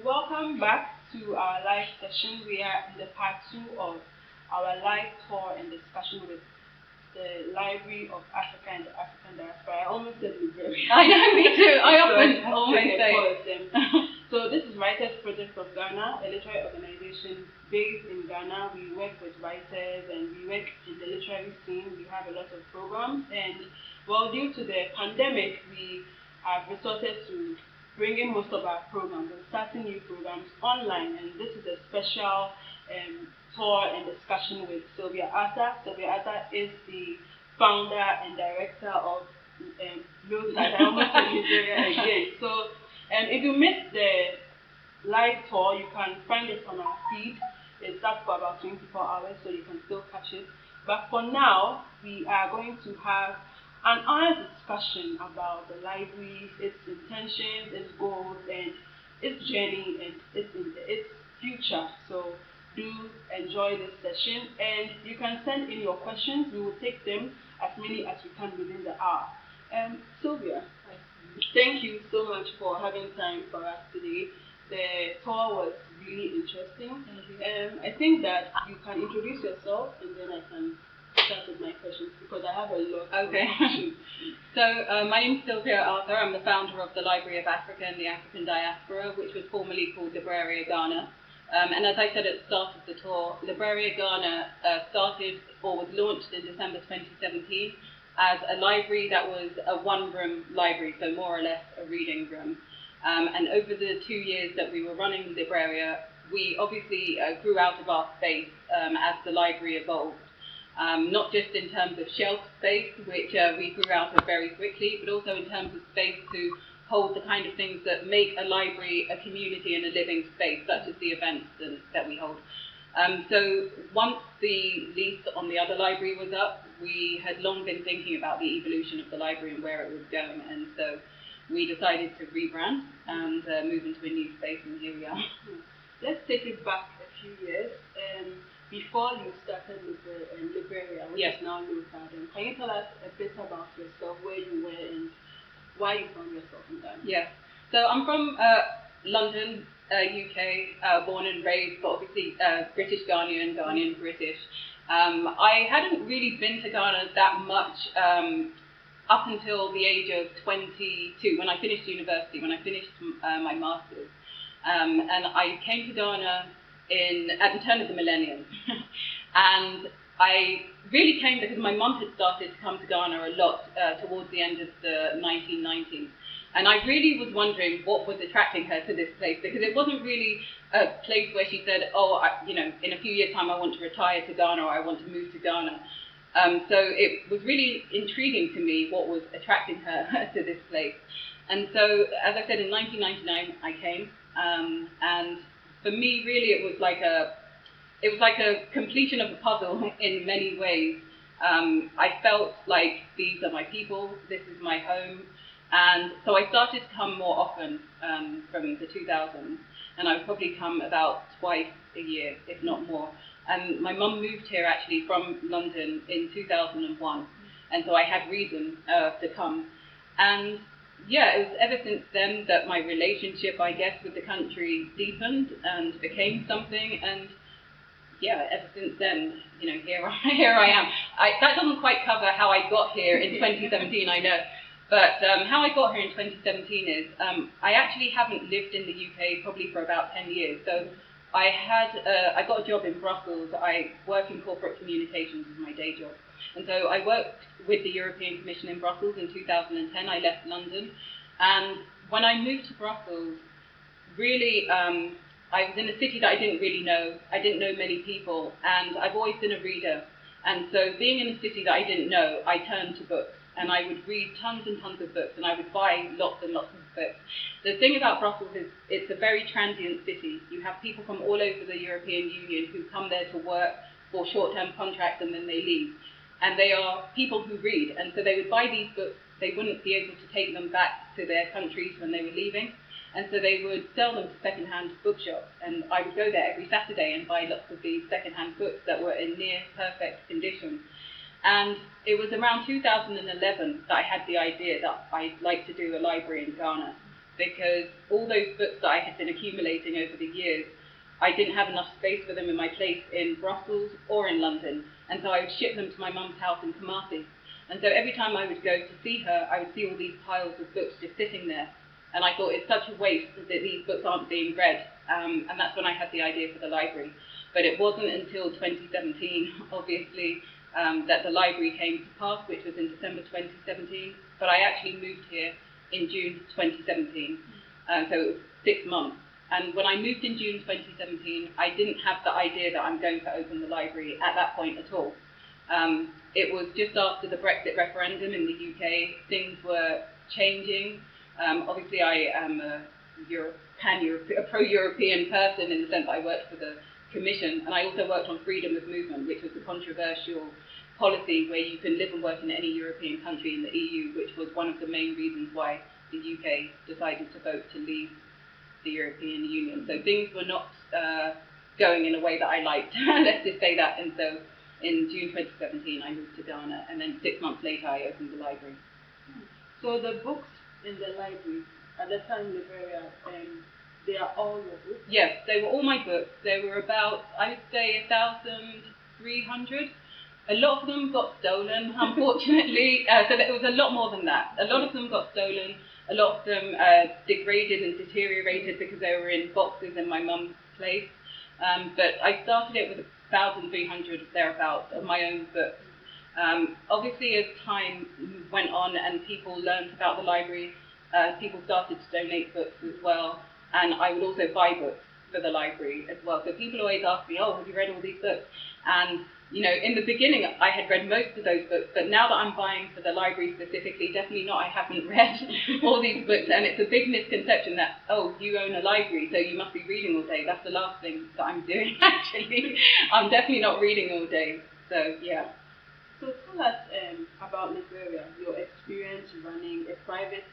Welcome back to our live session. We are in the part 2 of our live tour and discussion with the Library of Africa and the African Diaspora. I almost said Library. I know, me too. I often So, always say. So this is Writers Project of Ghana, a literary organization based in Ghana. We work with writers and we work in the literary scene. We have a lot of programs, and well, due to the pandemic, we have resorted to bringing most of our programs and starting new programs online. And this is a special tour and discussion with Sylvia Arthur. Sylvia Arthur is the founder and director of LOATAD. I almost said Nigeria again. So if you missed the live tour, you can find it on our feed. It starts for about 24 hours, so you can still catch it. But for now, we are going to have an honest discussion about the library, its intentions, its goals, and its journey, and its future. So do enjoy this session, and you can send in your questions. We will take them, as many as we can, within the hour. Sylvia, thank you so much for having time for us today. The tour was really interesting. I think that you can introduce yourself, and then I can start with my questions because I have a lot. Okay. So my name is Sylvia Arthur. I'm the founder of the Library of Africa and the African Diaspora, which was formerly called Libraria Ghana. And as I said at the start of the tour, Libraria Ghana started or was launched in December 2017 as a library that was a one-room library, so more or less a reading room. And over the 2 years that we were running Libraria, we obviously grew out of our space as the library evolved. Not just in terms of shelf space, which we grew out of very quickly, but also in terms of space to hold the kind of things that make a library a community and a living space, such as the events that we hold. So once the lease on the other library was up, we had long been thinking about the evolution of the library and where it was going, and so we decided to rebrand and move into a new space, and here we are. Let's take it back a few years. Before you started with the Libraria, which is now LOATAD, can you tell us a bit about yourself, where you were and why you found yourself in Ghana? Yes. So I'm from London, UK, born and raised, but obviously British Ghanaian, Ghanaian British. I hadn't really been to Ghana that much up until the age of 22, when I finished university, when I finished my master's. And I came to Ghana at the turn of the millennium. And I really came because my mum had started to come to Ghana a lot towards the end of the 1990s. And I really was wondering what was attracting her to this place, because it wasn't really a place where she said, in a few years' time I want to retire to Ghana, or I want to move to Ghana. So it was really intriguing to me what was attracting her to this place. And so, as I said, in 1999 I came, and for me, really, it was like a completion of a puzzle in many ways. I felt like these are my people, this is my home, and so I started to come more often from the 2000s, and I would probably come about twice a year, if not more. And my mum moved here actually from London in 2001, and so I had reason to come. And yeah, it was ever since then that my relationship, I guess, with the country deepened and became something. And yeah, ever since then, here I am. That doesn't quite cover how I got here in 2017, I know. But how I got here in 2017 is I actually haven't lived in the UK probably for about 10 years. So I got a job in Brussels. I work in corporate communications as my day job. And so I worked with the European Commission in Brussels in 2010. I left London. And when I moved to Brussels, really, I was in a city that I didn't really know. I didn't know many people. And I've always been a reader. And so being in a city that I didn't know, I turned to books. And I would read tons and tons of books. And I would buy lots and lots of books. The thing about Brussels is it's a very transient city. You have people from all over the European Union who come there to work for short-term contracts and then they leave. And they are people who read, and so they would buy these books. They wouldn't be able to take them back to their countries when they were leaving, and so they would sell them to second-hand bookshops. And I would go there every Saturday and buy lots of these second-hand books that were in near perfect condition. And it was around 2011 that I had the idea that I'd like to do a library in Ghana. because all those books that I had been accumulating over the years, I didn't have enough space for them in my place in Brussels or in London, and so I would ship them to my mum's house in Kumasi. And so every time I would go to see her, I would see all these piles of books just sitting there. And I thought it's such a waste that these books aren't being read. And that's when I had the idea for the library. But it wasn't until 2017, obviously, that the library came to pass, which was in December 2017. But I actually moved here in June 2017. So it was 6 months. And when I moved in June 2017, I didn't have the idea that I'm going to open the library at that point at all. It was just after the Brexit referendum in the UK. Things were changing. Obviously, I am a pro-European person in the sense that I worked for the Commission, and I also worked on freedom of movement, which was a controversial policy where you can live and work in any European country in the EU, which was one of the main reasons why the UK decided to vote to leave the European Union. So things were not going in a way that I liked, let's just say that. And so in June 2017, I moved to Ghana, and then 6 months later, I opened the library. So the books in the library, at the time, Liberia, they are all your books? Yes, they were all my books. There were about, I would say, 1,300. A lot of them got stolen, unfortunately. So there was a lot more than that. A lot of them got stolen. A lot of them degraded and deteriorated because they were in boxes in my mum's place. But I started it with 1,300 thereabouts of my own books. Obviously, as time went on and people learned about the library, people started to donate books as well, and I would also buy books for the library as well. So people always ask me, oh, have you read all these books? And, you know, in the beginning, I had read most of those books, but now that I'm buying for the library specifically, definitely not, I haven't read all these books, and it's a big misconception that, oh, you own a library, so you must be reading all day. That's the last thing that I'm doing, actually. I'm definitely not reading all day, so, yeah. So tell us about Liberia, your experience running a private,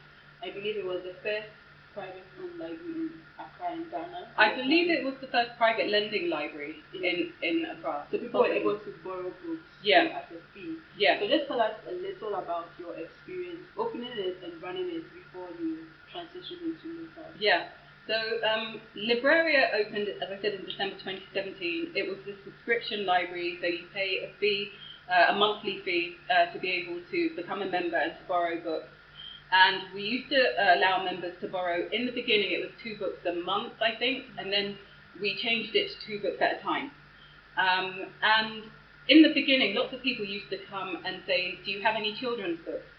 I believe it was the first private-owned library in Accra in Ghana. I believe it was the first private lending library in Accra. So people were able to borrow books at a fee. Yeah. So just tell us a little about your experience opening it and running it before you transitioned into LOATAD. Yeah. So Liberia opened, as I said, in December 2017. It was a subscription library, so you pay a fee, a monthly fee, to be able to become a member and to borrow books. And we used to allow members to borrow, in the beginning it was 2 books a month, I think, and then we changed it to 2 books at a time. And in the beginning, lots of people used to come and say, do you have any children's books?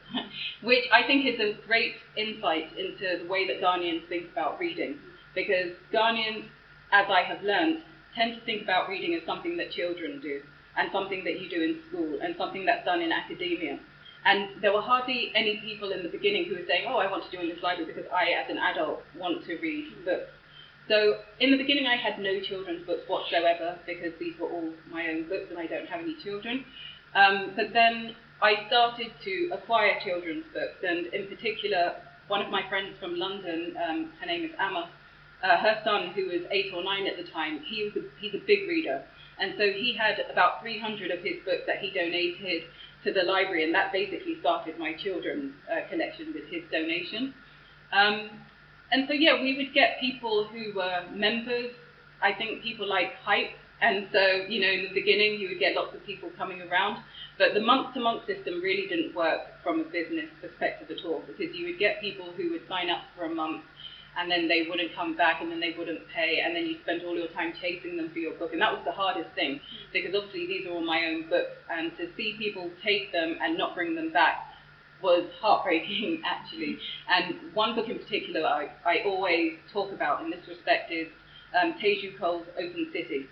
Which I think is a great insight into the way that Ghanaians think about reading. Because Ghanaians, as I have learned, tend to think about reading as something that children do, and something that you do in school, and something that's done in academia. And there were hardly any people in the beginning who were saying, oh, I want to join this library because I, as an adult, want to read books. So in the beginning, I had no children's books whatsoever because these were all my own books and I don't have any children. But then I started to acquire children's books, and in particular, one of my friends from London, her name is Amma, her son, who was 8 or 9 at the time, he's a big reader. And so he had about 300 of his books that he donated to the library, and that basically started my children's collection with his donation. And so, yeah, we would get people who were members, I think people like hype, and so, you know, in the beginning you would get lots of people coming around, but the month-to-month system really didn't work from a business perspective at all, because you would get people who would sign up for a month, and then they wouldn't come back, and then they wouldn't pay, and then you spend all your time chasing them for your book. And that was the hardest thing, because obviously these are all my own books, and to see people take them and not bring them back was heartbreaking, actually. And one book in particular I always talk about in this respect is Teju Cole's Open City.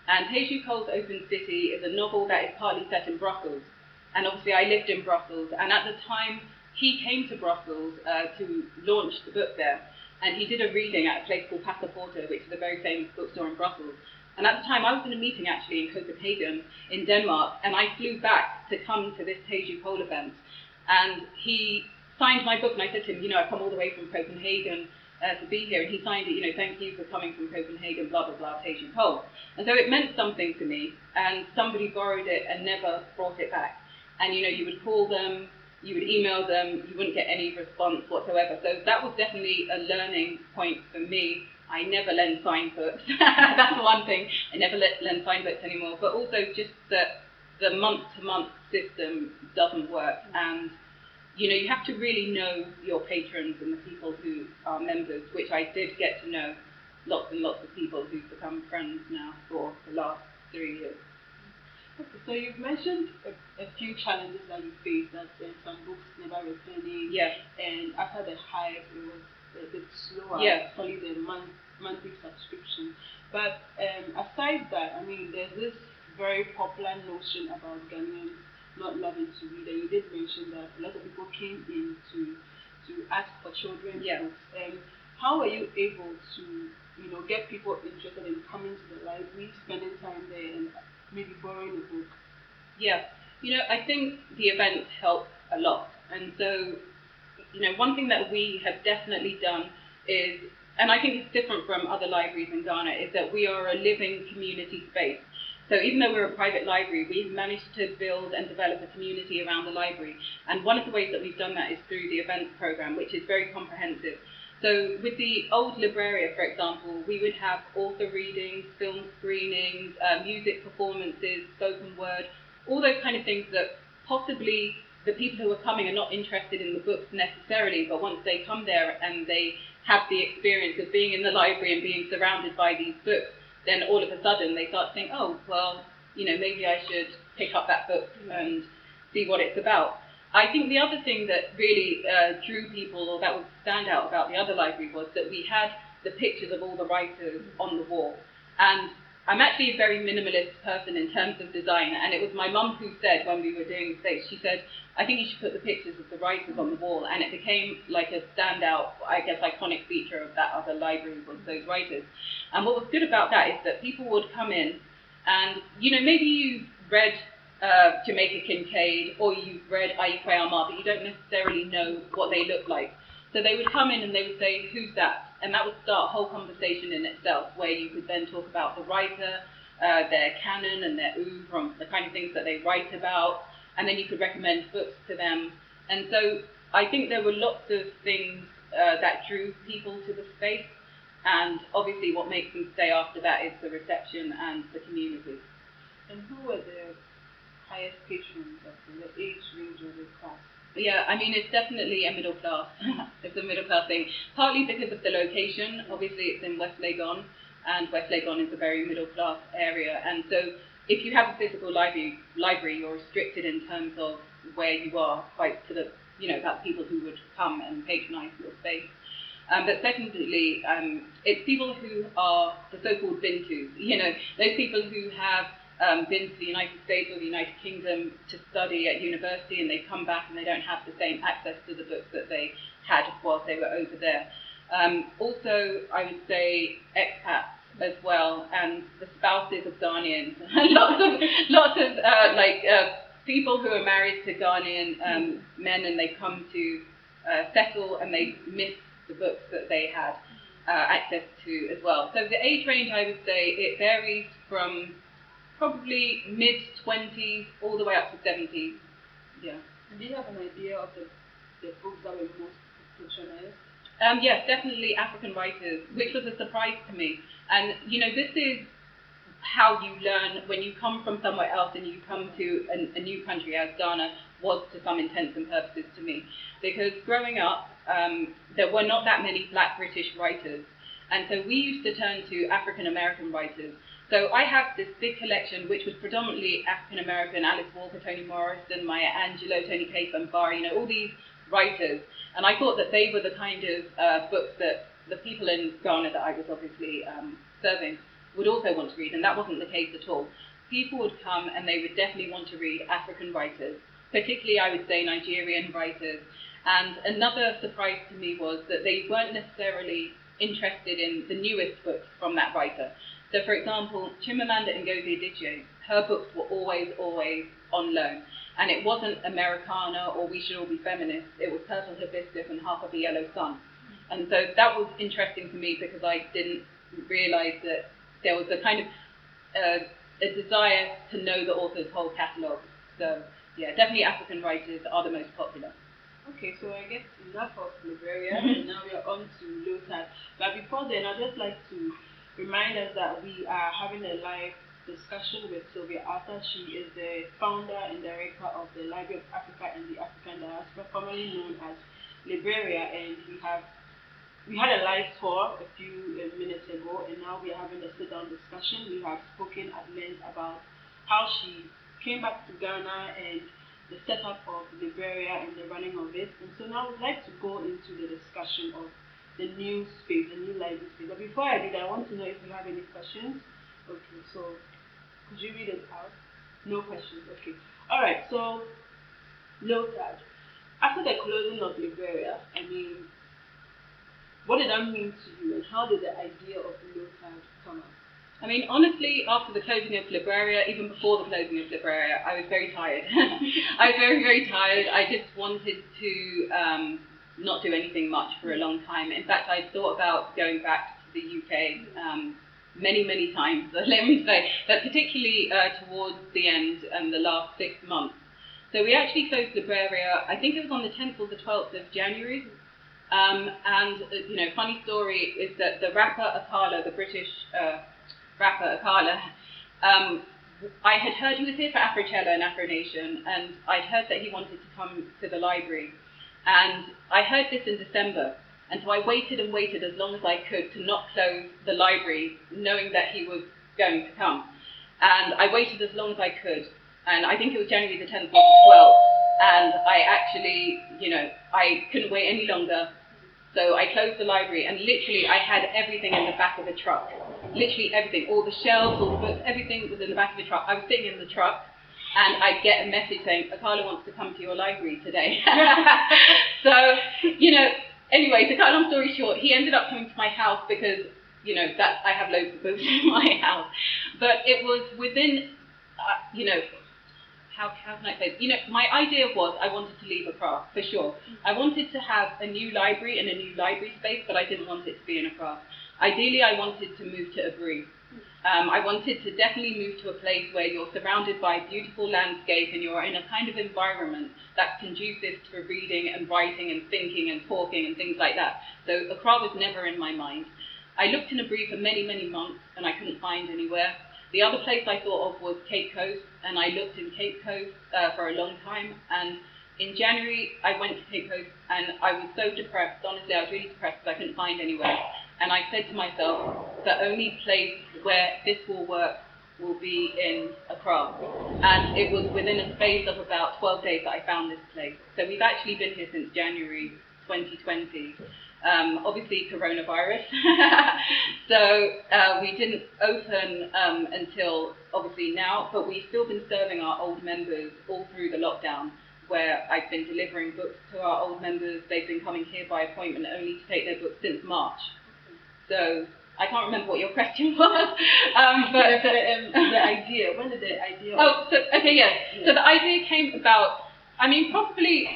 And Teju Cole's Open City is a novel that is partly set in Brussels. And obviously I lived in Brussels, and at the time he came to Brussels to launch the book there. And he did a reading at a place called Passaporta, which is a very famous bookstore in Brussels. And at the time, I was in a meeting actually in Copenhagen, in Denmark, and I flew back to come to this Teju Cole event. And he signed my book, and I said to him, you know, I've come all the way from Copenhagen to be here. And he signed it, you know, thank you for coming from Copenhagen, blah, blah, blah, Teju Cole. And so it meant something to me, and somebody borrowed it and never brought it back. And, you know, you would call them, you would email them, you wouldn't get any response whatsoever. So that was definitely a learning point for me. I never lend signed books. That's one thing. I never lend signed books anymore. But also just that the month-to-month system doesn't work. And, you know, you have to really know your patrons and the people who are members, which I did get to know lots and lots of people who've become friends now for the last 3 years. Okay, so you've mentioned a few challenges that you faced, that some books never returning, Yeah. and after the hype, it was a bit slower, Yeah. probably the monthly subscription. But aside that, I mean, there's this very popular notion about Ghanaians not loving to read, and you did mention that a lot of people came in to ask for children's Yeah. books. How are you able to, you know, get people interested in coming to the library, spending time there, and maybe borrowing a book? Yeah, you know, I think the events help a lot. And so, you know, one thing that we have definitely done is, and I think it's different from other libraries in Ghana, is that we are a living community space. So even though we're a private library, we've managed to build and develop a community around the library. And one of the ways that we've done that is through the events program, which is very comprehensive. So with the old Libraria, for example, we would have author readings, film screenings, music performances, spoken word, all those kind of things that possibly the people who are coming are not interested in the books necessarily, but once they come there and they have the experience of being in the library and being surrounded by these books, then all of a sudden they start to think, oh, well, you know, maybe I should pick up that book and see what it's about. I think the other thing that really drew people, or that would stand out about the other library, was that we had the pictures of all the writers on the wall. And I'm actually a very minimalist person in terms of design, and it was my mum who said when we were doing the stage, she said, I think you should put the pictures of the writers on the wall, and it became like a standout, I guess, iconic feature of that other library was those writers. And what was good about that is that people would come in, and, you know, maybe you've read Jamaica Kincaid, or you've read Aikwe Amar, but you don't necessarily know what they look like. So they would come in and they would say, who's that? And that would start a whole conversation in itself, where you could then talk about the writer, their canon and their oeuvre, the kind of things that they write about, and then you could recommend books to them. And so I think there were lots of things that drew people to the space, and obviously what makes them stay after that is the reception and the community. And who were the highest patrons of the age range or the class? Yeah, I mean, it's definitely a middle class. It's a middle class thing. Partly because of the location. Obviously, it's in West Legon, and West Legon is a very middle class area. And so, if you have a physical library, you're restricted in terms of where you are, quite to the, you know, about people who would come and patronise your space. But secondly, it's people who are the so-called Bintus. You know, those people who have been to the United States or the United Kingdom to study at university, and they come back and they don't have the same access to the books that they had whilst they were over there. Also, I would say expats as well, and the spouses of Ghanaians. lots of people who are married to Ghanaian men, and they come to settle, and they miss the books that they had access to as well. So the age range, I would say, it varies from probably mid-20s all the way up to 70s. Yeah. And do you have an idea of the books that were most patronized? Yes, definitely African writers, which was a surprise to me. And, you know, this is how you learn when you come from somewhere else and you come to a new country, as Ghana was to some intents and purposes to me. Because growing up, there were not that many Black British writers. And so we used to turn to African American writers. So I have this big collection, which was predominantly African American, Alice Walker, Toni Morrison, Maya Angelou, Tony Case Bambara, you know, all these writers. And I thought that they were the kind of books that the people in Ghana that I was obviously serving would also want to read, and that wasn't the case at all. People would come and they would definitely want to read African writers, particularly I would say Nigerian writers. And another surprise to me was that they weren't necessarily interested in the newest books from that writer. So, for example, Chimamanda Ngozi Adichie, her books were always on loan. And it wasn't Americana or We Should All Be Feminists, it was Purple Hibiscus and Half of a Yellow Sun. And so that was interesting to me because I didn't realise that there was a kind of a desire to know the author's whole catalogue. So yeah, definitely African writers are the most popular. Okay, so I guess enough of Liberia, and now we are on to LOATAD. But before then, I'd just like to remind us that we are having a live discussion with Sylvia Arthur. She is the founder and director of the Library of Africa and the African Diaspora, formerly known as Liberia, and we had a live tour a few minutes ago, and now we are having a sit-down discussion. We have spoken at length about how she came back to Ghana and the setup of Liberia and the running of it. And so now I would like to go into the discussion of the new space, the new library space. But before I do that, I want to know if you have any questions. Okay, so could you read it out? No questions. Okay. All right. So, LOATAD. After the closing of Liberia, I mean, what did that mean to you, and how did the idea of LOATAD come up? I mean, honestly, after the closing of Liberia, even before the closing of Liberia, I was very tired. I was very, very tired. I just wanted to not do anything much for a long time. In fact, I thought about going back to the UK many, many times, let me say, but particularly towards the end and the last 6 months. So we actually closed Liberia, I think it was on the 10th or the 12th of January. You know, funny story is that the rapper Akala, the British rapper Akala, I had heard he was here for Afrochella and Afro Nation, and I'd heard that he wanted to come to the library. And I heard this in December, and so I waited and waited as long as I could to not close the library, knowing that he was going to come. And I waited as long as I could, and I think it was January the 10th or the 12th, and I actually, you know, I couldn't wait any longer. So I closed the library, and literally I had everything in the back of the truck. Literally everything, all the shelves, all the books, everything was in the back of the truck. I was sitting in the truck, and I get a message saying, Akala wants to come to your library today. So, you know, anyway, to cut a long story short, he ended up coming to my house because, you know, that I have loads of books in my house. But it was within, you know, how can I say? You know, my idea was I wanted to leave Accra, for sure. I wanted to have a new library and a new library space, but I didn't want it to be in Accra. Ideally, I wanted to move to Aburi. I wanted to definitely move to a place where you're surrounded by beautiful landscape and you're in a kind of environment that's conducive to reading and writing and thinking and talking and things like that. So Accra was never in my mind. I looked in Aburi for many, many months and I couldn't find anywhere. The other place I thought of was Cape Coast, and I looked in Cape Coast for a long time, and in January I went to Cape Coast and I was so depressed. Honestly, I was really depressed because I couldn't find anywhere. And I said to myself, the only place where this will work will be in Accra. And it was within a space of about 12 days that I found this place. So we've actually been here since January 2020. Obviously coronavirus. So we didn't open until obviously now, but we've still been serving our old members all through the lockdown, where I've been delivering books to our old members. They've been coming here by appointment only to take their books since March. So I can't remember what your question was, but the idea. When did the idea? Oh, so, okay, yes. Yeah. So the idea came about. I mean, probably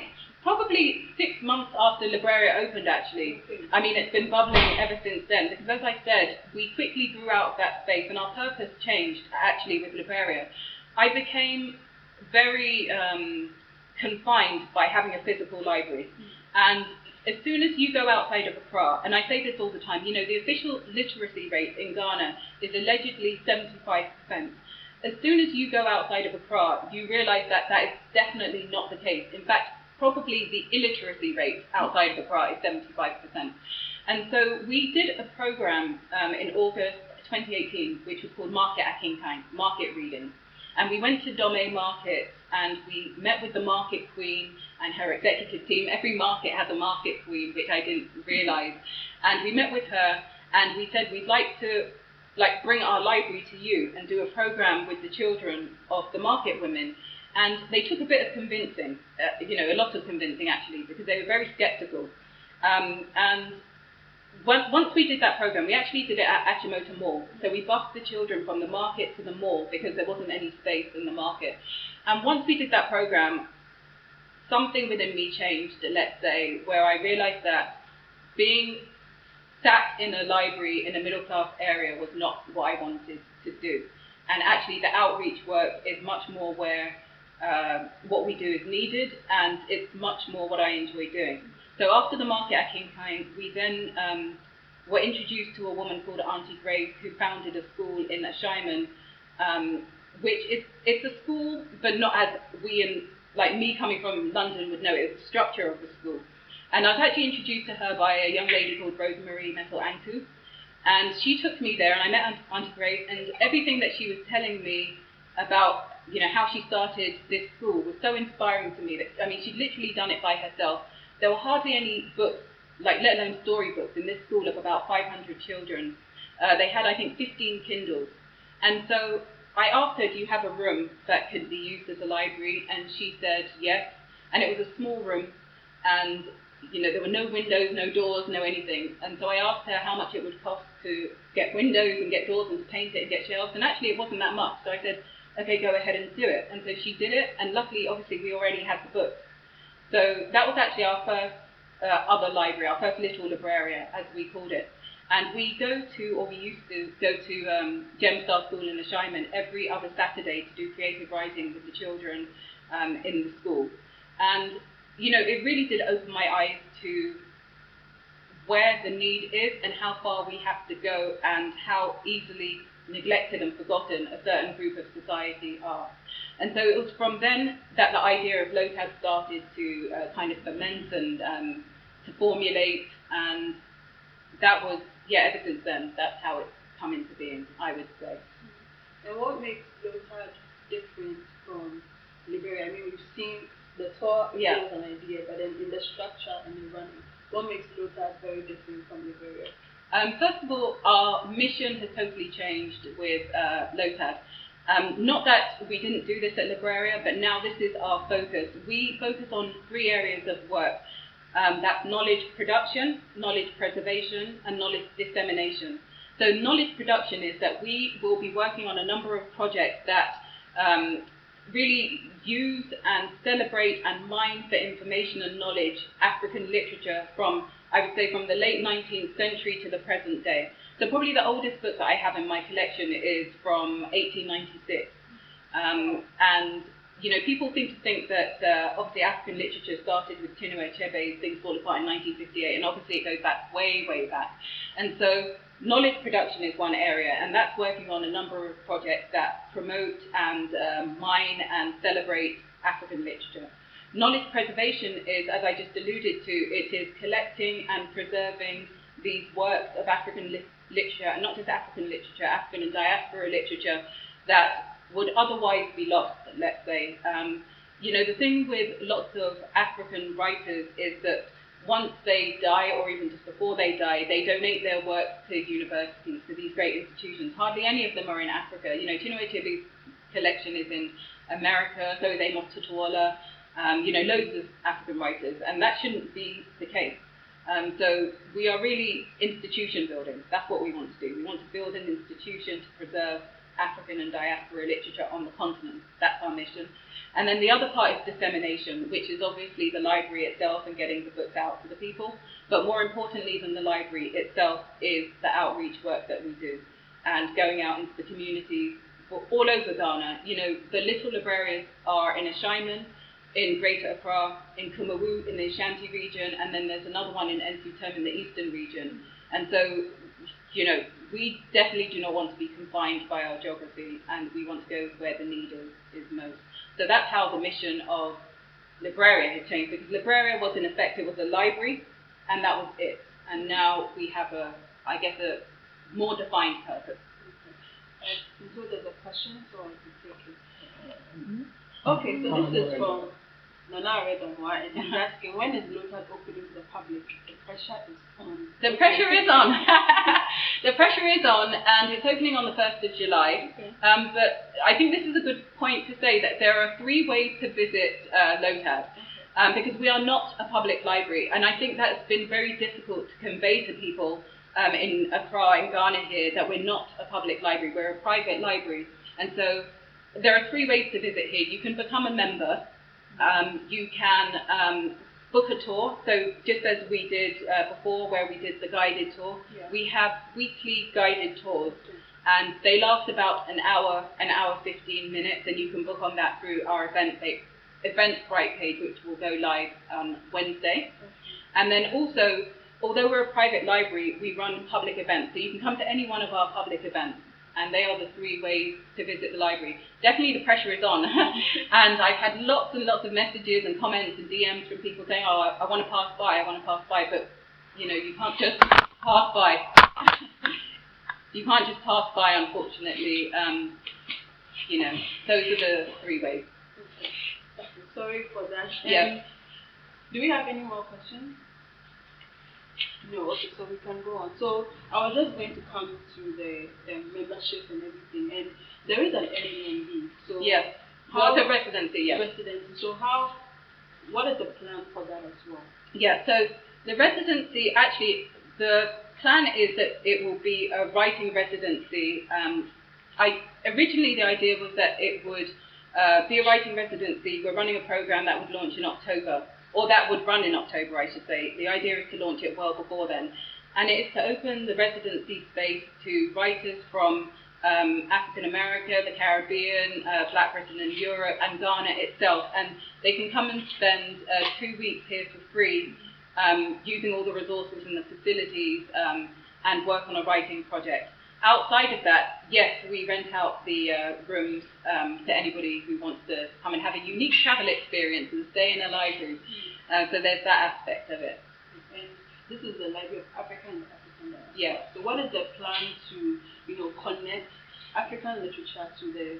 6 months after Liberia opened. Actually, I mean, it's been bubbling ever since then. Because as I said, we quickly grew out of that space, and our purpose changed. Actually, with Liberia, I became very confined by having a physical library, and as soon as you go outside of Accra, and I say this all the time, you know, the official literacy rate in Ghana is allegedly 75%. As soon as you go outside of Accra, you realize that that is definitely not the case. In fact, probably the illiteracy rate outside of Accra is 75%. And so we did a program in August 2018, which was called Market Akinkan, Market Reading. And we went to Dome Market and we met with the market queen and her executive team. Every market has a market queen, which I didn't realize. And we met with her and we said, we'd like to bring our library to you and do a program with the children of the market women. And they took a bit of convincing, you know, a lot of convincing actually, because they were very skeptical. And once we did that program, we actually did it at Achimota Mall. So we bussed the children from the market to the mall because there wasn't any space in the market. And once we did that program, something within me changed, let's say, where I realized that being sat in a library in a middle class area was not what I wanted to do. And actually the outreach work is much more where what we do is needed, and it's much more what I enjoy doing. So after the market at King Kine, we then were introduced to a woman called Auntie Grace, who founded a school in Ashaiman, which it's a school, but not as we like me coming from London would know it. It's the structure of the school. And I was actually introduced to her by a young lady called Rosemary Metal Anku. And she took me there, and I met Auntie Grace, and everything that she was telling me about, how she started this school was so inspiring to me. That, I mean, she'd literally done it by herself. There were hardly any books, let alone storybooks, in this school of about 500 children. They had, I think, 15 Kindles. And so I asked her, do you have a room that could be used as a library? And she said yes. And it was a small room, and there were no windows, no doors, no anything. And so I asked her how much it would cost to get windows and get doors and to paint it and get shelves. And actually it wasn't that much. So I said, okay, go ahead and do it. And so she did it. And luckily, obviously, we already had the books. So that was actually our first other library, our first little libraria, as we called it. And we used to go to Gemstar School in Ashaiman every other Saturday to do creative writing with the children in the school. And it really did open my eyes to where the need is and how far we have to go and how easily neglected and forgotten a certain group of society are. And so it was from then that the idea of LOATAD started to kind of ferment and to formulate, and that was, ever since then, that's how it's come into being, I would say. And what makes LOATAD different from Liberia? I mean, we've seen the tour, ideas and ideas, but then in the structure and the running, what makes LOATAD very different from Liberia? First of all, our mission has totally changed with LOATAD. Not that we didn't do this at Liberaria, but now this is our focus. We focus on 3 areas of work. That's knowledge production, knowledge preservation, and knowledge dissemination. So knowledge production is that we will be working on a number of projects that really use and celebrate and mine for information and knowledge African literature from, I would say, from the late 19th century to the present day. So probably the oldest book that I have in my collection is from 1896. And people seem to think that obviously African literature started with Chinua Achebe's Things Fall Apart in 1958, and obviously it goes back way, way back. And so knowledge production is one area, and that's working on a number of projects that promote and mine and celebrate African literature. Knowledge preservation is, as I just alluded to, it is collecting and preserving these works of African literature, and not just African literature, African and diaspora literature, that would otherwise be lost, let's say. The thing with lots of African writers is that once they die, or even just before they die, they donate their works to universities, to these great institutions. Hardly any of them are in Africa. Chinua Achebe's collection is in America, so is Amos Tutuola, loads of African writers, and that shouldn't be the case. So we are really institution building. That's what we want to do. We want to build an institution to preserve African and diaspora literature on the continent. That's our mission. And then the other part is dissemination, which is obviously the library itself and getting the books out to the people. But more importantly than the library itself is the outreach work that we do, and going out into the communities all over Ghana. The little librarians are in Ashaiman, in Greater Accra, in Kumawu, in the Ashanti region, and then there's another one in Nsutum in the eastern region. And so, we definitely do not want to be confined by our geography, and we want to go where the need is most. So that's how the mission of Liberaria had changed, because Liberaria was, in effect, it was a library, and that was it. And now we have a more defined purpose. So there's a question, so I can take it. Okay, so this is from Nana Redonwa, and he's asking, when is LOATAD opening to the public? The pressure is on. The pressure is on. The pressure is on, and it's opening on the 1st of July. Okay. But I think this is a good point to say that there are 3 ways to visit LOATAD, because we are not a public library, and I think that's been very difficult to convey to people in Accra, in Ghana here, that we're not a public library, we're a private library. And so there are 3 ways to visit here. You can become a member. You can book a tour, so just as we did before, where we did the guided tour, we have weekly guided tours, and they last about an hour 15 minutes, and you can book on that through our Eventbrite page, which will go live on Wednesday. And then also, although we're a private library, we run public events, so you can come to any one of our public events, and they are the 3 ways to visit the library. Definitely the pressure is on, and I've had lots and lots of messages and comments and DMs from people saying, oh, I want to pass by, but you know, you can't just pass by. You can't just pass by, unfortunately. You know, those are the 3 ways. Okay. Sorry for that. Yeah. Do we have any more questions? No, okay, so we can go on. So I was just going to come to the membership and everything, and there is an Airbnb. So yeah, it's a residency. Yeah, residency. So what is the plan for that as well? Yeah, so the residency, actually, the plan is that it will be a writing residency. Originally the idea was that it would be a writing residency. We're running a program that would launch in October. Or that would run in October, I should say. The idea is to launch it well before then. And it is to open the residency space to writers from African America, the Caribbean, Black Britain and Europe, and Ghana itself. And they can come and spend 2 weeks here for free, using all the resources and the facilities, and work on a writing project. Outside of that, yes, we rent out the rooms to anybody who wants to come and have a unique travel experience and stay in a library. So there's that aspect of it. And this is the Library of African Diaspora. Yeah. So what is the plan to, connect African literature to the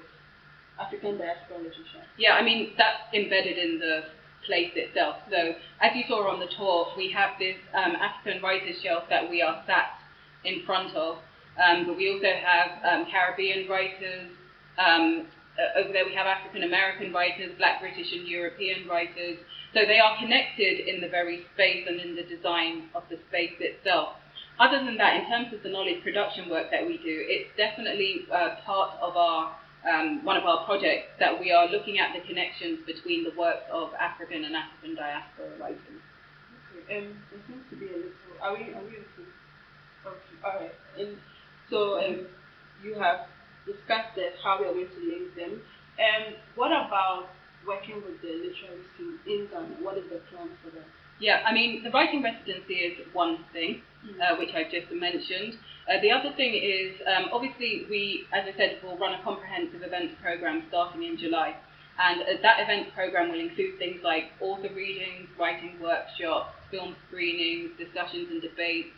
African diaspora literature? Yeah, I mean, that's embedded in the place itself. So as you saw on the tour, we have this African writers shelf that we are sat in front of. But we also have Caribbean writers. Over there we have African American writers, Black British and European writers. So they are connected in the very space and in the design of the space itself. Other than that, in terms of the knowledge production work that we do, it's definitely part of our one of our projects that we are looking at the connections between the works of African and African diaspora writers. Okay. It seems to be a little. Are we okay? All right. So you have discussed how we are going to link them. What about working with the literary scene in Ghana? What is the plan for that? Yeah, I mean, the writing residency is one thing, which I just mentioned. The other thing is, obviously, we, as I said, will run a comprehensive events program starting in July. And that events program will include things like author readings, writing workshops, film screenings, discussions and debates,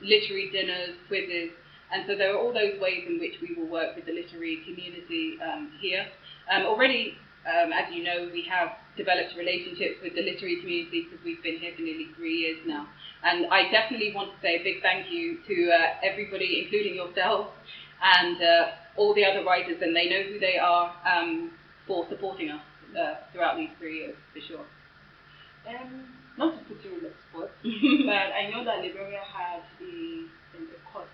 literary dinners, quizzes, and so there are all those ways in which we will work with the literary community here. Already, as you know, we have developed relationships with the literary community because we've been here for nearly 3 years now. And I definitely want to say a big thank you to everybody, including yourself, and all the other writers, and they know who they are, for supporting us throughout these 3 years, for sure. Not to put you on the spot, but I know that Liberia had a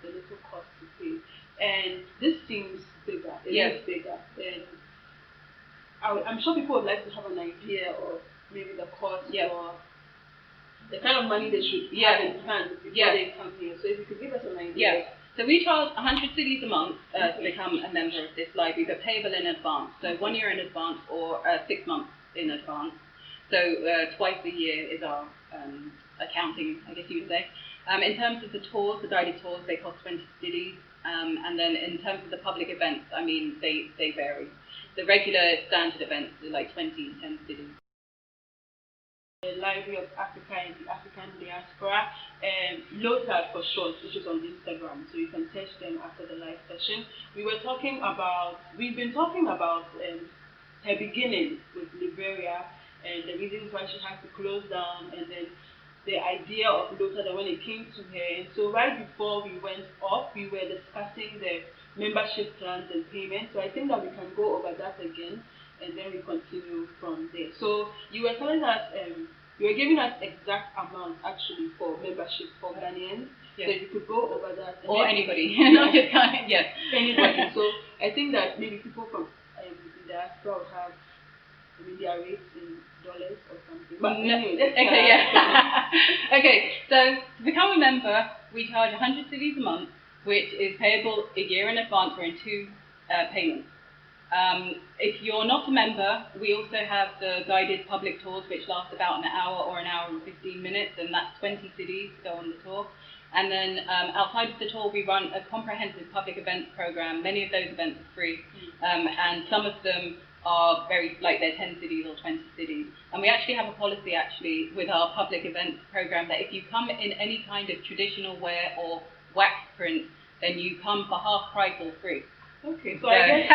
little cost to pay, and this seems bigger. It is bigger. And I'm sure people would like to have an idea of maybe the cost or the kind of money they should have in hand before they come here. So if you could give us an idea. Yeah. So we charge 100 cedis a month to become a member of this library, but payable in advance. So 1 year in advance or 6 months in advance. So twice a year is our accounting, I guess you would say. In terms of the tours, the guided tours, they cost 20 cedis. And then in terms of the public events, I mean, they vary. The regular standard events are like 10 cedis. The Library of Africa and the African Diaspora, LOATAD for short, which is on Instagram, so you can search them after the live session. We've been talking about her beginning with Liberia and the reasons why she had to close down, and then the idea of LOATAD when it came to her. And so right before we went off, we were discussing the membership plans and payments. So I think that we can go over that again, and then we continue from there. So you were telling us, you were giving us exact amount actually for membership for Ghanaians. Yes. So if you could go over that. Or anybody, not just Ghanaians. Yes. Anybody. So I think that maybe people from the diaspora would have their rates in dollars or something. But anyway, okay, so to become a member, we charge 100 cedis a month, which is payable a year in advance or in two payments. If you're not a member, we also have the guided public tours, which last about an hour or an hour and 15 minutes, and that's 20 cities go on the tour. And then outside of the tour, we run a comprehensive public events program. Many of those events are free, and some of them are they're 10 cities or 20 cities. And we actually have a policy with our public events program that if you come in any kind of traditional wear or wax print, then you come for half price or free. Okay, so I guess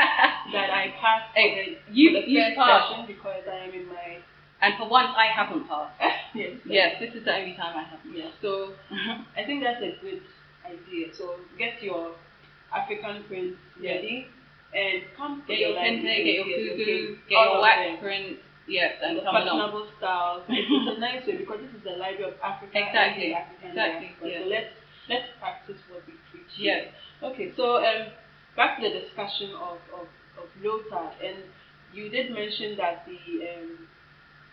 that I passed for the first session because I am in my... And for once, I haven't passed. Yes. Yes, this is the only time I haven't. Yeah, so I think that's a good idea. So get your African prints ready and come get your kente, get your fugu, get your wax print. Yes, and come along. Fashionable styles. It's a nice way because this is the Library of Africa. Exactly. And the African Diaspora. Yeah. So let's practice what we preach. Yes. Okay, so back to the discussion of LOATAD, and you did mention that the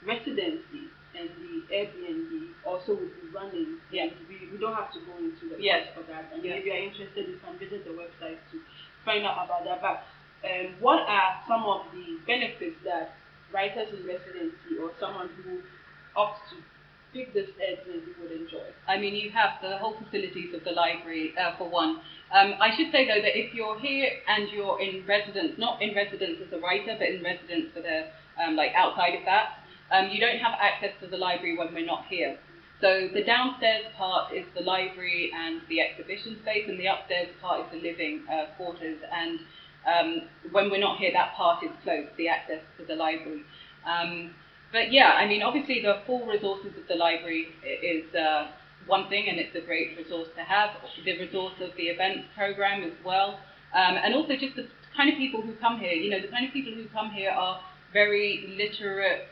residency and the Airbnb also will be running. Yes. We don't have to go into the yes. cost for that. And yes. if you are interested, you can visit the website to find out about that. But what are some of the benefits that writers in residency or someone who opts to pick this Airbnb would enjoy? I mean, you have the whole facilities of the library, for one. I should say, though, that if you're here and you're in residence, not in residence as a writer, but in residence for the, outside of that, you don't have access to the library when we're not here. So the downstairs part is the library and the exhibition space, and the upstairs part is the living quarters. And when we're not here, that part is closed, the access to the library. But yeah, I mean, obviously the full resources of the library is one thing, and it's a great resource to have. The resource of the events program as well. And also just the kind of people who come here. You know, the kind of people who come here are very literate,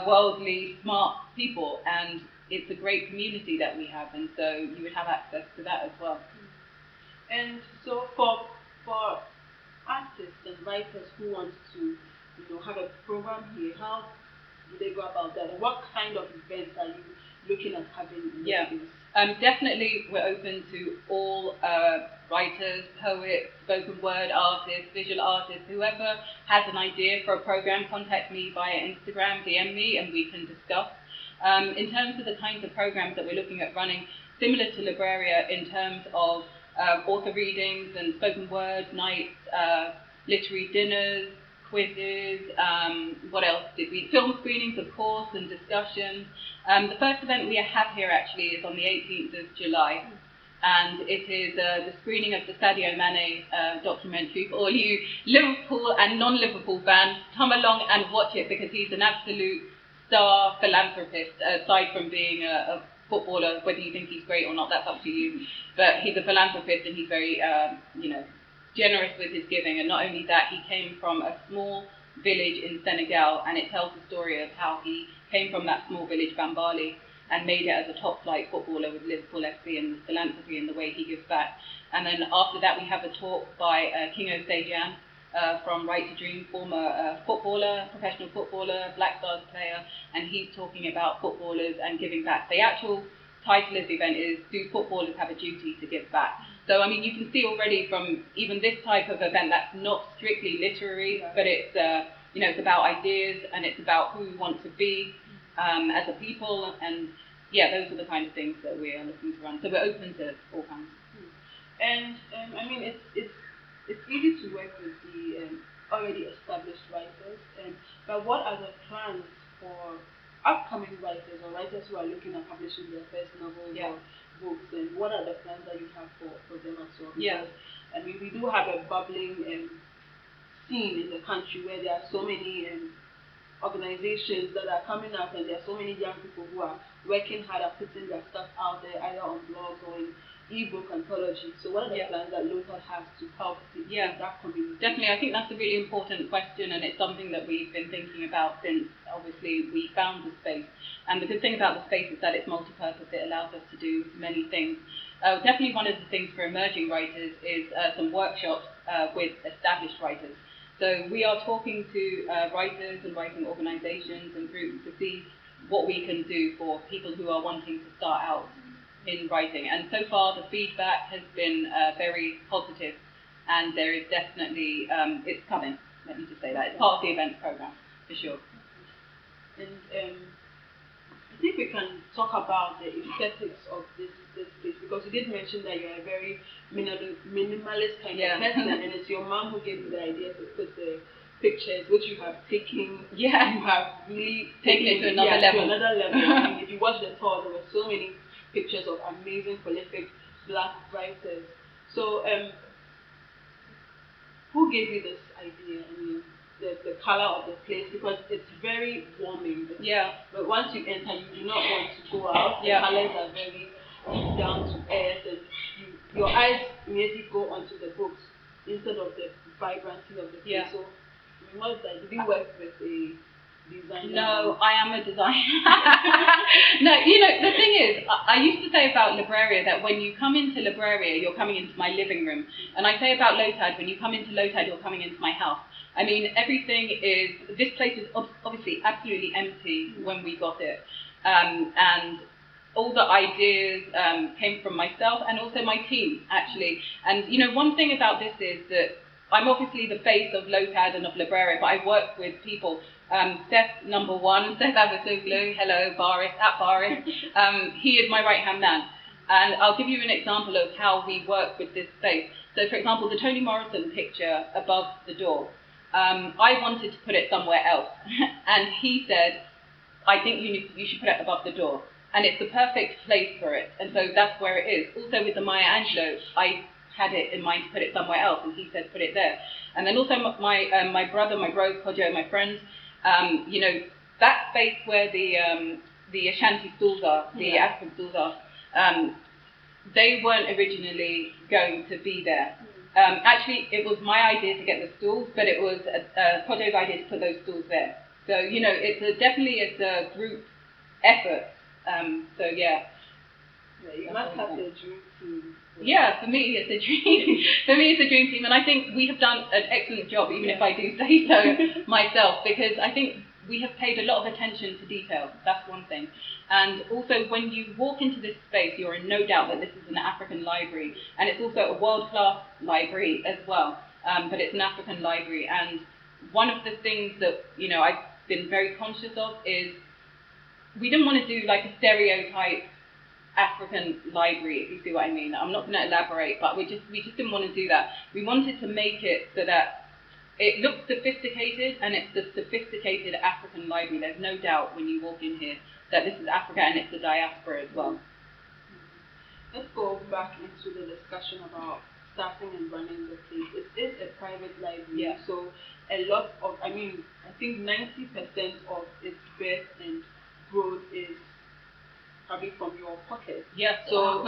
worldly, smart people, and it's a great community that we have, and so you would have access to that as well. And so for artists and writers who want to, have a program here, how do they go about that? And what kind of events are you looking at having in this space? Definitely we're open to all writers, poets, spoken word artists, visual artists, whoever has an idea for a program, contact me via Instagram, DM me, and we can discuss. In terms of the kinds of programs that we're looking at running, similar to Libraria in terms of author readings and spoken word nights, literary dinners, quizzes, what else did we? Film screenings, of course, and discussions. The first event we have here actually is on the 18th of July, and it is the screening of the Sadio Mane documentary. For all you Liverpool and non-Liverpool fans, come along and watch it because he's an absolute star philanthropist, aside from being a footballer. Whether you think he's great or not, that's up to you. But he's a philanthropist, and he's very, generous with his giving. And not only that, he came from a small village in Senegal, and it tells the story of how he came from that small village, Bambali, and made it as a top-flight footballer with Liverpool FC and the philanthropy and the way he gives back. And then after that, we have a talk by Kingo Sejan, from Right to Dream, former footballer, professional footballer, Black Stars player, and he's talking about footballers and giving back. The actual title of the event is, Do Footballers Have a Duty to Give Back? So, I mean, you can see already from even this type of event that's not strictly literary, but it's, it's about ideas, and it's about who we want to be as a people, and yeah, those are the kind of things that we are looking to run. So we're open to all kinds. And I mean, it's easy to work with the already established writers, but what are the plans for upcoming writers or writers who are looking at publishing their first novels or books, and what are the plans that you have for them as well? Because, I mean, we do have a bubbling scene in the country where there are so many organizations that are coming up, and there are so many young people who are working hard at putting their stuff out there, either on blogs or in ebook anthology. So what are the plans that LOATAD has to help that community? Definitely, I think that's a really important question, and it's something that we've been thinking about since obviously we found the space. And the good thing about the space is that it's multi-purpose. It allows us to do many things. Definitely one of the things for emerging writers is some workshops with established writers. So we are talking to writers and writing organizations and groups to see what we can do for people who are wanting to start out. in writing. And so far, the feedback has been very positive, and there is definitely, it's coming. Let me just say that. It's part of the events program, for sure. And I think we can talk about the aesthetics of this place, because you did mention that you're a very minimalist kind of person, and it's your mom who gave you the idea to put the pictures, which you have taken. Yeah. You have really taken it to another level. To another level. I mean, if you watch the tour, there were so many pictures of amazing, prolific Black writers. So, who gave you this idea? I mean, the color of the place, because it's very warming. But once you enter, you do not want to go out. The colors are very down to earth, and your eyes immediately go onto the books instead of the vibrancy of the place. So, I mean, what's that? Did you work with a designer? No, I am a designer. No, you know, the thing is, I used to say about Libraria that when you come into Libraria, you're coming into my living room. And I say about LOATAD, when you come into LOATAD, you're coming into my house. I mean, everything is, this place is obviously absolutely empty when we got it. And all the ideas came from myself and also my team, actually. And, you know, one thing about this is that I'm obviously the face of LOATAD and of Libraria, but I work with people. Seth, number one, Seth Abasoglu, hello, Baris, at Baris. He is my right-hand man. And I'll give you an example of how we work with this space. So, for example, the Toni Morrison picture above the door. I wanted to put it somewhere else. And he said, I think you should put it above the door. And it's the perfect place for it. And so that's where it is. Also with the Maya Angelou, I had it in mind to put it somewhere else, and he said put it there. And then also my brother, my bro, Kojo, my friends, you know, that space where the Ashanti stools are, the African stools are, they weren't originally going to be there. Actually, it was my idea to get the stools, but it was Kojo's idea to put those stools there. So, you know, definitely it's a group effort. So, yeah. You must have a dream team. Yeah, for me it's a dream. For me it's a dream team, and I think we have done an excellent job, even if I do say so myself, because I think we have paid a lot of attention to detail. That's one thing. And also, when you walk into this space, you're in no doubt that this is an African library, and it's also a world-class library as well. But it's an African library, and one of the things that, you know, I've been very conscious of is we didn't want to do like a stereotype African library, if you see what I mean. I'm not going to elaborate, but we just didn't want to do that. We wanted to make it so that it looks sophisticated, and it's the sophisticated African library. There's no doubt when you walk in here that this is Africa, and it's the diaspora as well. Let's go back into the discussion about starting and running the place. It is a private library, so a lot of, I mean, I think 90% of its birth and growth is probably from your pocket. Yes, so 100%.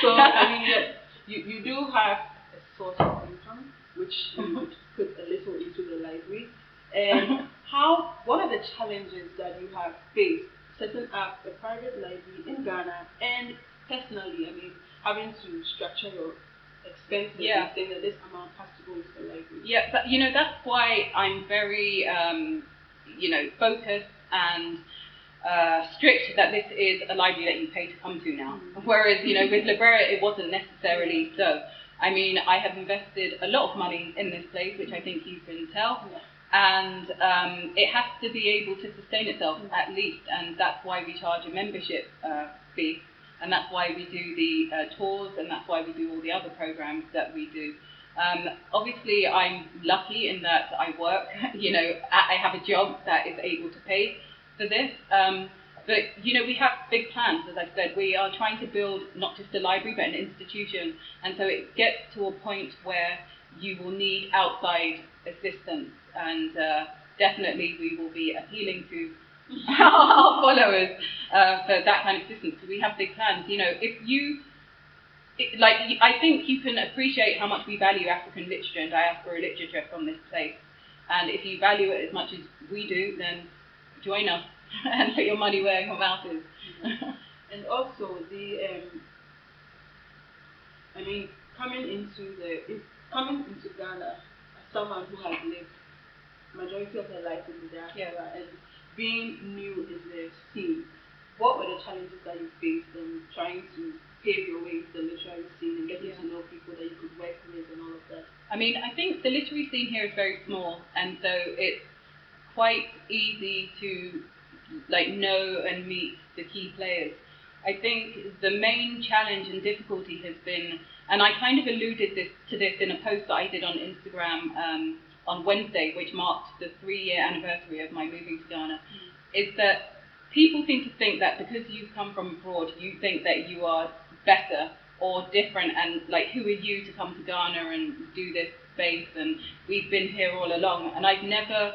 So I mean, you do have a source of income, which you would put a little into the library. And what are the challenges that you have faced setting up a private library in Ghana, and personally, I mean, having to structure your expenses and saying that this amount has to go into the library? Yeah, but you know, that's why I'm very, you know, focused and strict that this is a library that you pay to come to now. Whereas, you know, with Libraria, it wasn't necessarily so. I mean, I have invested a lot of money in this place, which I think you can tell. And it has to be able to sustain itself at least, and that's why we charge a membership fee, and that's why we do the tours, and that's why we do all the other programs that we do. Obviously, I'm lucky in that I work, you know, I have a job that is able to pay for this. But, you know, we have big plans, as I said. We are trying to build not just a library, but an institution. And so it gets to a point where you will need outside assistance. And definitely we will be appealing to our followers for that kind of assistance. So we have big plans. You know, I think you can appreciate how much we value African literature and diaspora literature from this place. And if you value it as much as we do, then join us and put your money where your mouth is. And also I mean, coming into Ghana as someone who has lived majority of her life in the diaspora and being new in the scene, what were the challenges that you faced in trying to pave your way into the literary scene and getting to know people that you could work with and all of that? I mean, I think the literary scene here is very small, and so it's quite easy to know and meet the key players. I think the main challenge and difficulty has been, and I kind of alluded to this in a post that I did on Instagram on Wednesday, which marked the 3-year anniversary of my moving to Ghana, is that people seem to think that because you've come from abroad, you think that you are better or different, and who are you to come to Ghana and do this space, and we've been here all along. And I've never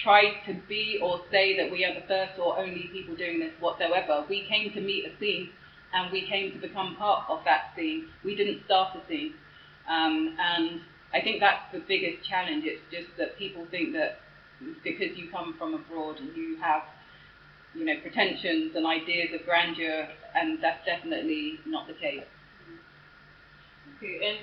tried to be or say that we are the first or only people doing this whatsoever. We came to meet a scene, and we came to become part of that scene. We didn't start a scene. And I think that's the biggest challenge. It's just that people think that because you come from abroad, you have pretensions and ideas of grandeur, and that's definitely not the case. Okay, and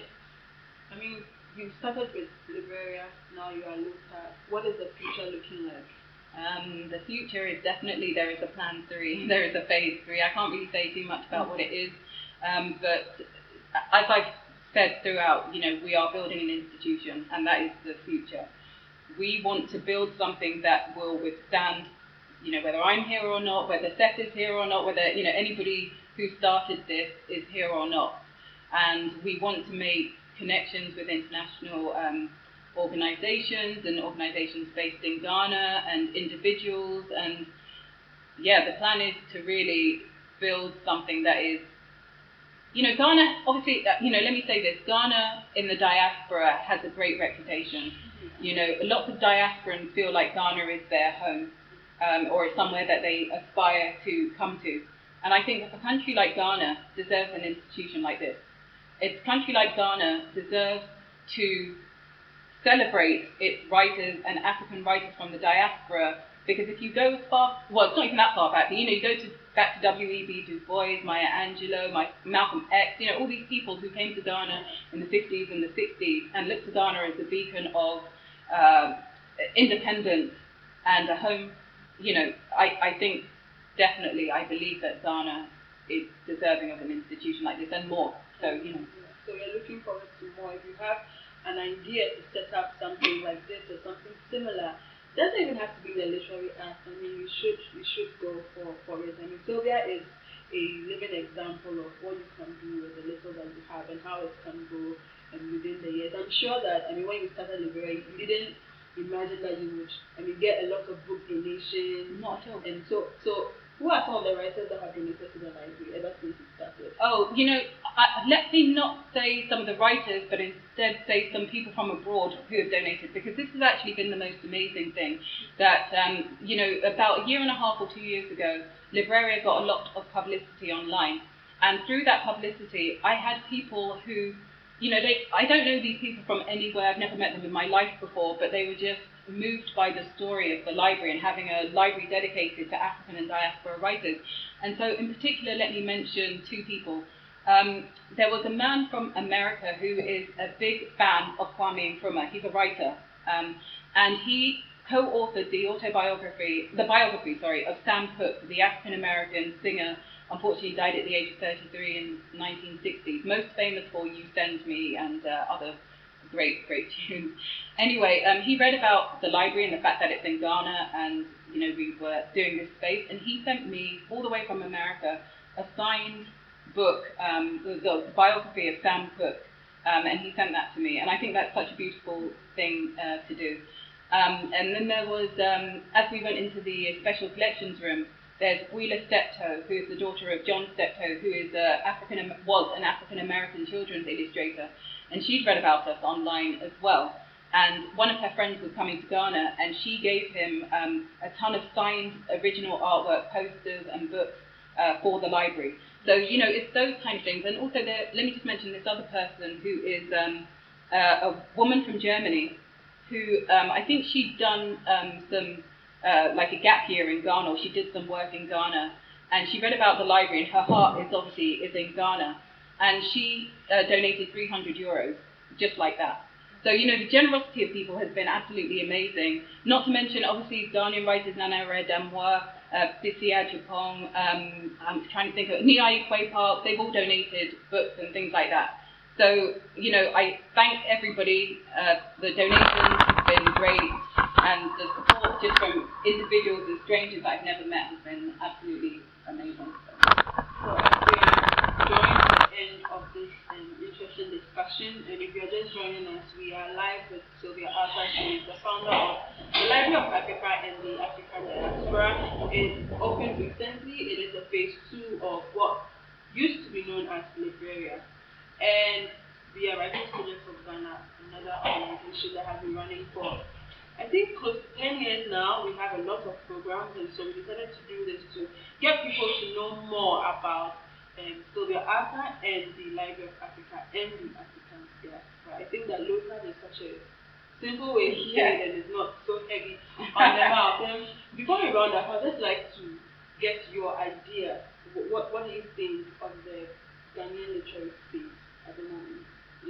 I mean, you started with Liberia, now you are LOATAD. What is the future looking like? The future is definitely, there is a plan 3, there is a phase 3. I can't really say too much about what it is, but as I've said throughout, we are building an institution, and that is the future. We want to build something that will withstand, whether I'm here or not, whether Seth is here or not, whether, anybody who started this is here or not. And we want to make connections with international organizations and organizations based in Ghana and individuals. And the plan is to really build something that is, Ghana, obviously, let me say this, Ghana in the diaspora has a great reputation. Lots of diasporans feel like Ghana is their home, or it's somewhere that they aspire to come to. And I think a country like Ghana deserves an institution like this. A country like Ghana deserves to celebrate its writers and African writers from the diaspora, because if you go far, well, it's not even that far back, but you go back to W.E.B. Du Bois, Maya Angelou, Malcolm X, all these people who came to Ghana in the 50s and the 60s and looked to Ghana as a beacon of independence and a home. I think definitely, I believe that Ghana is deserving of an institution like this and more. So, So you're looking forward to more. If you have an idea to set up something like this or something similar, it doesn't even have to be the literary arts. I mean, you should go for it. I mean, Sylvia is a living example of what you can do with the little that you have and how it can grow within the years. I'm sure that, when you started Liberia, you didn't imagine that you would, get a lot of book donations. Not at all. And so who are some of the writers that have donated to the library ever since it started? Oh, let me not say some of the writers, but instead say some people from abroad who have donated, because this has actually been the most amazing thing. That, about a year and a half or 2 years ago, Libreria got a lot of publicity online. And through that publicity, I had people who, I don't know these people from anywhere, I've never met them in my life before, but they were just moved by the story of the library and having a library dedicated to African and diaspora writers. And so in particular, let me mention 2 people. There was a man from America who is a big fan of Kwame Nkrumah. He's a writer, and he co-authored the biography of Sam Cooke, the African-American singer. Unfortunately, died at the age of 33 in the 1960s. Most famous for "You Send Me" and other great tunes. Anyway, he read about the library and the fact that it's in Ghana, and we were doing this space, and he sent me all the way from America a signed book, the biography of Sam Cooke, and he sent that to me, and I think that's such a beautiful thing to do. And then there was, as we went into the special collections room, there's Wheeler Steptoe, who is the daughter of John Steptoe, who is was an African-American children's illustrator, and she'd read about us online as well. And one of her friends was coming to Ghana, and she gave him a ton of signed original artwork, posters and books for the library. So, it's those kind of things. And also, let me just mention this other person who is a woman from Germany who, I think she'd done some, like a gap year in Ghana, or she did some work in Ghana, and she read about the library, and her heart is in Ghana. And she donated €300, just like that. So, the generosity of people has been absolutely amazing. Not to mention, obviously, Ghanaian writers Nana Redamwa, Bisia Japong, I'm trying to think of Niai Kwe Park, they've all donated books and things like that. So, I thank everybody. The donations have been great, and the support just from individuals and strangers I've never met has been absolutely amazing. So as we are drawing to the end of this interesting discussion, and if you're just joining us, we are live with Sylvia Arthur. She is the founder of the Library of Africa and the African Diaspora. It opened recently. It is the phase 2 of what used to be known as Liberia. And we are Writers Project of Ghana, another organization that has been running for, I think, close to 10 years now. We have a lot of programs, and so we decided to do this to get people to know more about Sylvia Arthur and the Library of Africa and the African Diaspora. I think that LOATAD is such a simple way to say it, and it's not so heavy on the mouth. Before we round up, I'd just like to get your idea. What do you think of the Ghanaian literary space at the moment?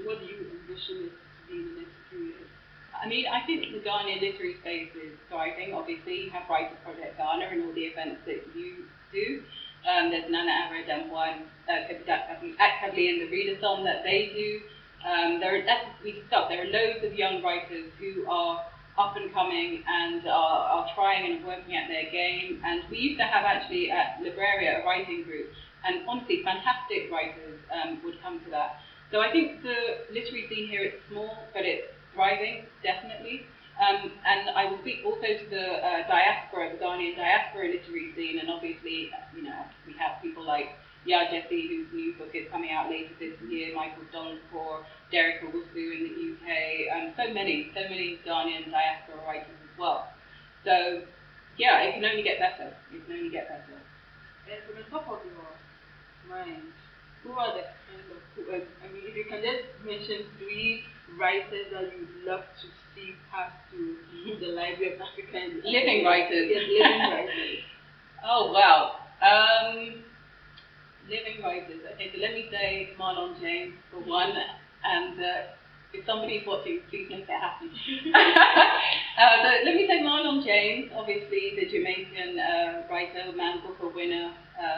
What do you envision it to be in the next few years? I mean, I think the Ghanaian literary space is thriving. Obviously, you have Writers Project Ghana and all the events that you do. There's Nana Aradamwa actively in the readathon that they do. There are loads of young writers who are up and coming and are trying and working at their game. And we used to have actually at Libreria a writing group, and honestly, fantastic writers would come to that. So I think the literary scene here is small, but it's thriving, definitely. And I will speak also to the diaspora, the Ghanaian diaspora literary scene, and obviously, we have people like Ya Jesse, whose new book is coming out later this year, Michael Donfor, Derek Owusu in the UK, so many Ghanaian diaspora writers as well. So, yeah, it can only get better. And from the top of your mind, who are the kinds of, if you can just mention 3 writers that you would love to see pass through the Library of African living writers. Yes, living writers. Oh, wow. Living writers. Okay, so let me say Marlon James for one, and if somebody's watching, please make it happen. So let me say Marlon James, obviously the Jamaican writer, Man Booker winner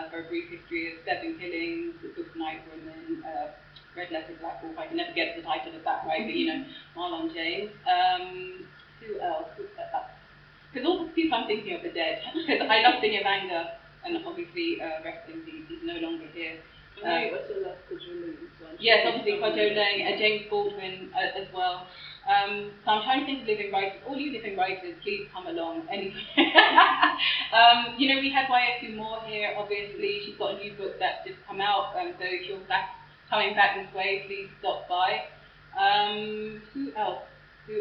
for A Brief History of 7 Killings, The Good Night Women, Red Letter Black Wolf. I can never get the title of that right, but Marlon James. Who else? Because all the people I'm thinking of are dead. Because I love Binyavanga, and obviously rest in peace, he's no longer here. I know you also love Kojoleng. Yes, obviously Kojoleng, James Baldwin as well. So I'm trying to think of living writers. All you living writers, please come along. Anyway. We had YSU Moore here, obviously. She's got a new book that's just come out, so if you're coming back this way, please stop by. Who else? Do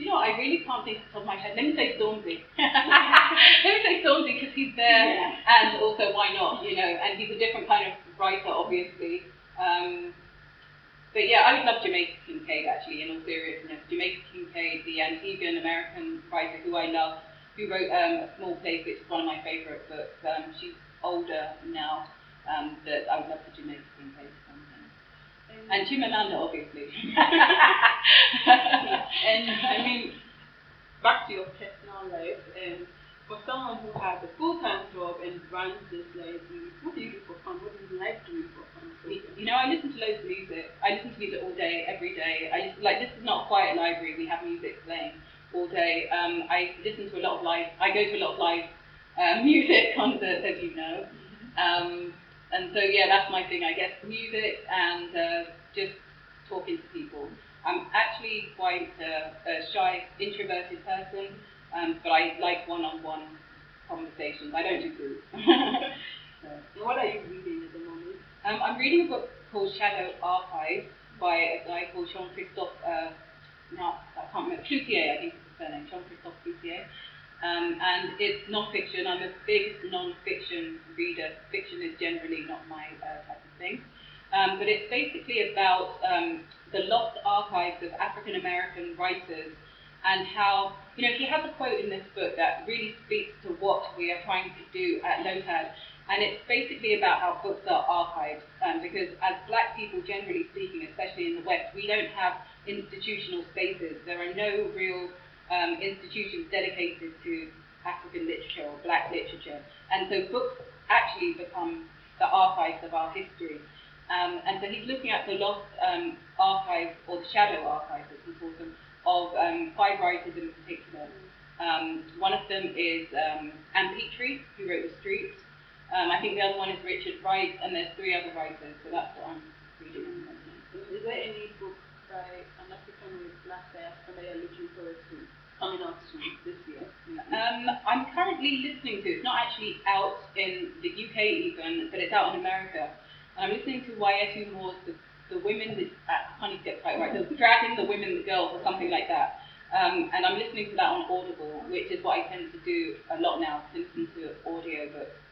you know what? I really can't think off the top of my head. Let me say Stormzy. Because he's there, and also why not, and he's a different kind of writer, obviously. But yeah, I would love Jamaica Kincaid, actually, in all seriousness. Jamaica Kincaid, the Antiguan American writer who I love, who wrote A Small Place, which is one of my favourite books. She's older now, but I would love for Jamaica Kincaid to come in. And Chimamanda, obviously. And I mean, back to your personal life, for someone who has a full-time job and runs this library, what do you do for fun? What do you like doing for fun? I listen to loads of music. I listen to music all day, every day. This is not a quiet library. We have music playing all day. I listen to a lot of I go to a lot of live music concerts, as you know. And so, yeah, that's my thing, I guess, music and just talking to people. I'm actually quite a shy, introverted person, but I like one-on-one conversations. I don't do groups. So, what are you reading at the moment? I'm reading a book called Shadow Archives by a guy called Jean-Christophe, now I can't remember, Cloutier, I think is his surname, Jean-Christophe Cloutier. And it's non-fiction. I'm a big non-fiction reader. Fiction is generally not my type of thing. But it's basically about the lost archives of African American writers, and how, he has a quote in this book that really speaks to what we are trying to do at LOATAD. And it's basically about how books are archived, because as Black people, generally speaking, especially in the West, we don't have institutional spaces. There are no real institutions dedicated to African literature or Black literature. And so books actually become the archives of our history. And so he's looking at the lost archive, or the shadow archive as he calls them, of 5 writers in particular. One of them is Anne Petrie, who wrote The Street. I think the other one is Richard Wright, and there's 3 other writers, so that's what I'm reading at the moment. Is there any book by an African with Black diaspora that you're looking forward to coming out soon this year? I'm currently listening to, it's not actually out in the UK even, but it's out in America. And I'm listening to Wayetu Moore's The Women That, I can't even get it quite right, the Dragging the Women, the Girls, or something like that. And I'm listening to that on Audible, which is what I tend to do a lot now, listen to audiobooks.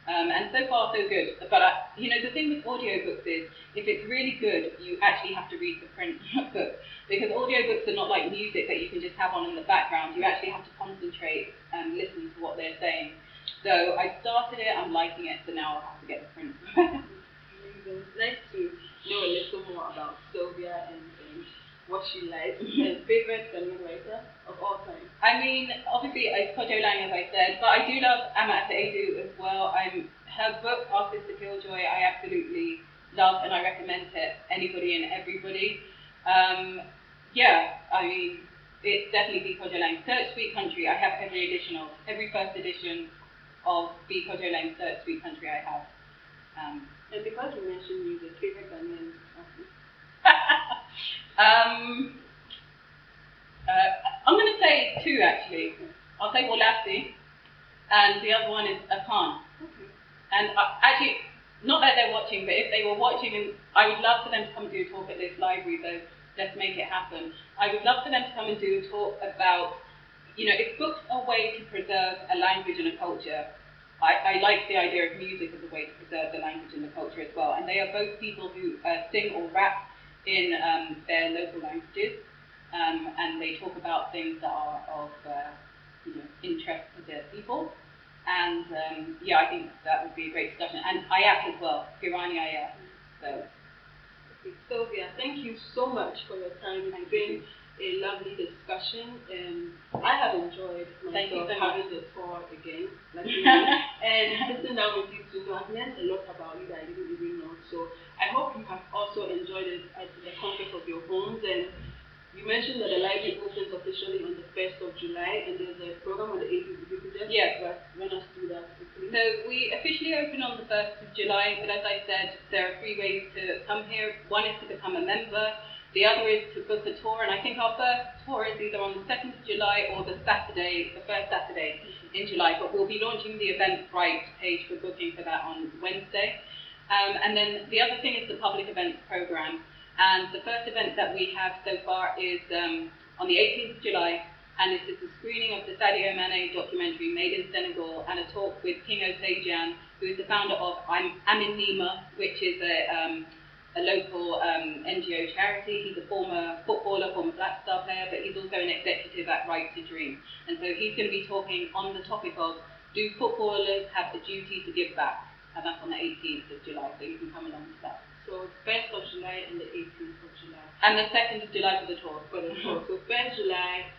And so far, so good. But, you know, the thing with audiobooks is, if it's really good, you actually have to read the print book. Because audiobooks are not like music that you can just have on in the background. You actually have to concentrate and listen to what they're saying. So I started it, I'm liking it, so now I'll have to get the print. Amazing. It's nice to know a little more about Sylvia and what she likes. And favorite Ghanaian writer of all time? I mean, obviously, it's Kojo Lang, as I said, but I do love Amat Edu as well. Her book, Artist to Killjoy, I absolutely love, and I recommend to anybody and everybody. Yeah, I mean, it's definitely Be Kojo Lang. Search Sweet Country, I have every first edition of Be Kojo Lang Search Sweet Country I have. And because you mentioned music, favorite Ghanaian artist? I'm going to say 2 actually. I'll say Wolasi, and the other one is Akan. Okay. And actually, not that they're watching, but if they were watching, and I would love for them to come and do a talk at this library, so let's make it happen. I would love for them to come and do a talk about, you know, if books are a way to preserve a language and a culture, I like the idea of music as a way to preserve the language and the culture as well. And they are both people who sing or rap in their local languages, and they talk about things that are of you know, interest to their people. And yeah, I think that would be a great discussion. And Ayat as well, Irani Ayat. So. Okay, Sylvia, thank you so much for your time. It's been a lovely discussion, and I have enjoyed myself having the tour again, and sitting down with you too. I've learned a lot about you that I didn't even know. So I hope you have also enjoyed it at the comfort of your homes. And you mentioned that the library opens officially on the 1st of July, and there's a program on the 18th. If you could just run us through that quickly. So we officially open on the 1st of July, but as I said, there are 3 ways to come here. One is to become a member. The other is to book a tour, and I think our first tour is either on the 2nd of July or the first Saturday in July, but we'll be launching the Eventbrite page for booking for that on Wednesday. And then the other thing is the public events program, and the first event that we have so far is on the 18th of July, and this is the screening of the Sadio Mane documentary Made in Senegal, and a talk with King Osejan, who is the founder of Amin Nima, which is a local NGO charity. He's a former footballer, former Black Star player, but he's also an executive at Right to Dream. And so he's going to be talking on the topic of, do footballers have the duty to give back? And that's on the 18th of July, so you can come along to that. So 1st of July and the 18th of July. And the 2nd of July for the tour. So 1st July,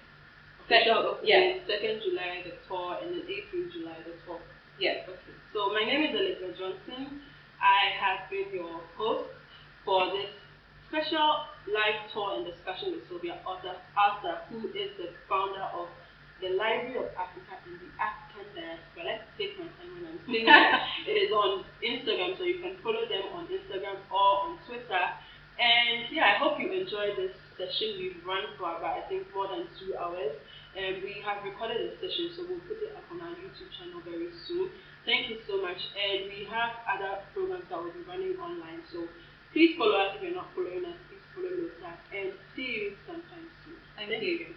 2nd July the tour, and then 18th July the tour. Yes. Okay. So my name is Elizabeth Johnson. I have been your host for this special live tour and discussion with Sylvia Arthur, who is the founder of the Library of Africa in the African Diaspora. Let's take my time when I'm saying that. It is on Instagram, so you can follow them on Instagram or on Twitter. And yeah, I hope you enjoyed this session. We've run for about, I think, more than 2 hours. And we have recorded the session, so we'll put it up on our YouTube channel very soon. Thank you so much. And we have other programs that will be running online. So please follow us if you're not following us. Please follow LOATAD, and see you sometime soon. Thank you.